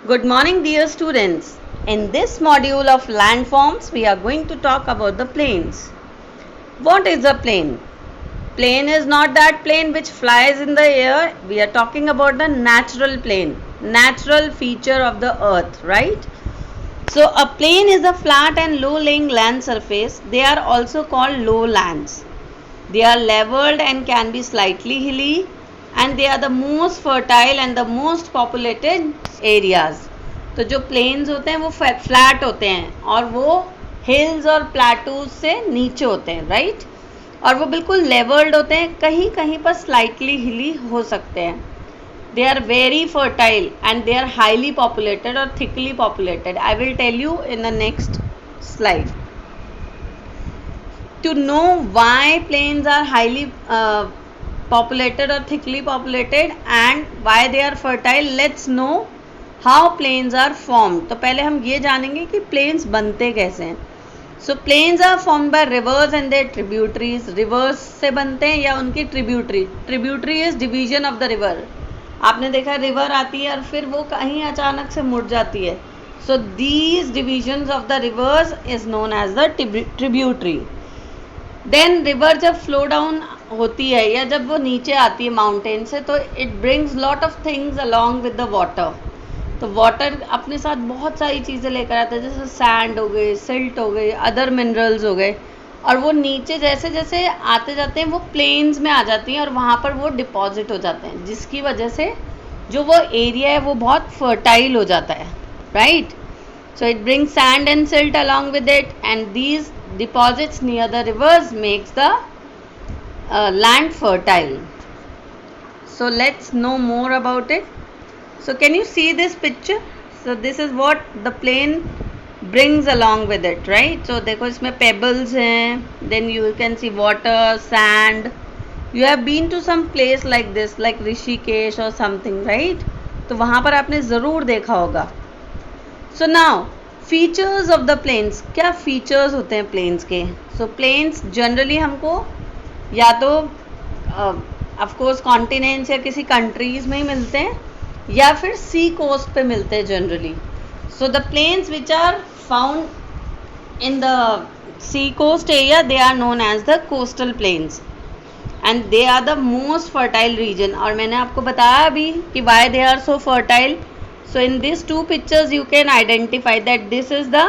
Good morning, dear students. In this module of landforms, we are going to talk about the plains. What is a plain? Plain is not that plane which flies in the air. We are talking about the natural plane, natural feature of the earth, right? So, a plain is a flat and low-lying land surface. They are also called lowlands. They are leveled and can be slightly hilly, and they are the most fertile and the most populated areas. तो जो planes होते हैं वो flat होते हैं और वो hills और प्लेटूज से नीचे होते हैं, राइट? और वो बिल्कुल लेवल्ड होते हैं, कहीं कहीं पर स्लाइटली हिली हो सकते हैं. They are very fertile and they are highly populated or thickly populated. I will tell you in the next slide. To know why plains are highly populated or thickly populated and why they are fertile, let's know how plains are formed. तो पहले हम ये जानेंगे कि plains बनते कैसे हैं. So plains are formed by rivers and their tributaries. Rivers से बनते हैं या उनकी tributary. Tributary is division of the river. आपने देखा river आती है और फिर वो कहीं अचानक से मुड़ जाती है. So these divisions of the rivers is known as the tributary. Then river जब फ्लो डाउन होती है या जब वो नीचे आती है माउंटेन से, तो it brings lot of things along with the water. तो वाटर अपने साथ बहुत सारी चीज़ें लेकर आता है, जैसे सैंड हो गए, सिल्ट हो गए, अदर मिनरल्स हो गए, और वो नीचे जैसे जैसे आते जाते हैं वो प्लेन्स में आ जाती हैं और वहाँ पर वो डिपॉजिट हो जाते हैं, जिसकी वजह से जो वो एरिया है वो बहुत फर्टाइल हो जाता है, right? So it brings sand and silt along with it, and these deposits near the rivers makes the land fertile. So let's know more about it. So can you see this picture? So this is what the plain brings along with it, right? So देखो इसमें pebbles हैं, then you can see water, sand. You have been to some place like this, like Rishikesh or something, right? तो वहाँ पर आपने ज़रूर देखा होगा. So now features of the plains. क्या फीचर्स होते हैं प्लेन्स के? सो प्लेन्स जनरली हमको या तो ऑफकोर्स कॉन्टिनेंट्स या किसी कंट्रीज में ही मिलते हैं या फिर सी कोस्ट पे मिलते हैं generally. So the plains which are found in the sea coast area, they are known as the coastal plains and they are the most fertile region. और मैंने आपको बताया अभी कि why they are so fertile. So in these two pictures you can identify that this is the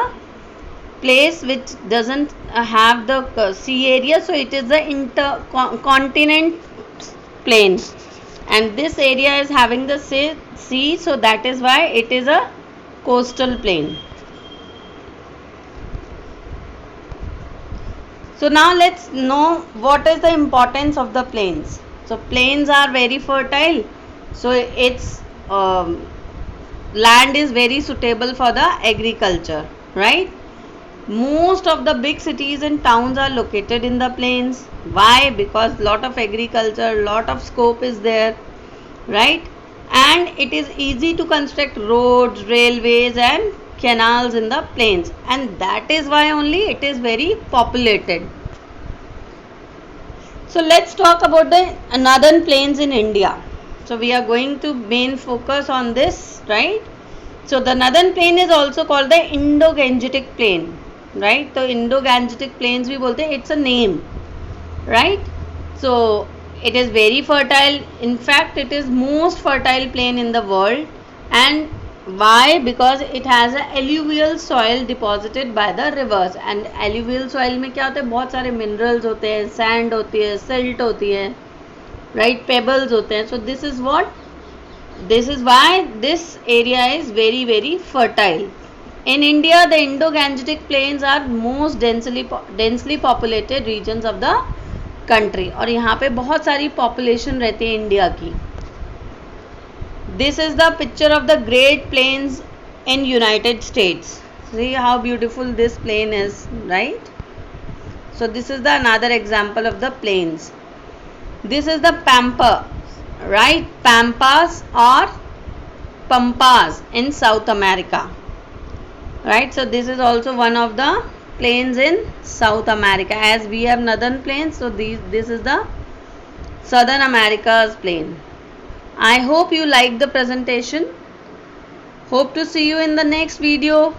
place which doesn't have the sea area, so it is the intercontinent plain, and this area is having the sea, so that is why it is a coastal plain. So now let's know what is the importance of the plains. So plains are very fertile, so it's land is very suitable for the agriculture, right? Most of the big cities and towns are located in the plains. Why? Because lot of agriculture, lot of scope is there, right? And it is easy to construct roads, railways and canals in the plains, and that is why only it is very populated. So let's talk about the northern plains in India. So we are going to main focus on this, right? So the northern plain is also called the Indo-Gangetic plain, right? So Indo-Gangetic plains we बोलते हैं, it's a name, right? So it is very fertile. In fact, it is most fertile plain in the world. And why? Because it has a alluvial soil deposited by the rivers. And alluvial soil में क्या होता है? बहुत सारे minerals होते हैं, sand होती है, silt होती है, right? Pebbles होते हैं. So this is why this area is very very fertile. In India, the Indo-Gangetic plains are most densely populated regions of the country. और यहाँ पे बहुत सारी population रहती है इंडिया की. This is the picture of the Great Plains in United States. See how beautiful this plain is, right? So this is the another example of the plains. This is the Pampa, right? Pampas or Pampas in South America, right? So this is also one of the plains in South America. As we have northern plains, so this is the Southern America's plain. I hope you like the presentation. Hope to see you in the next video.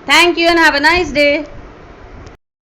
Thank you and have a nice day.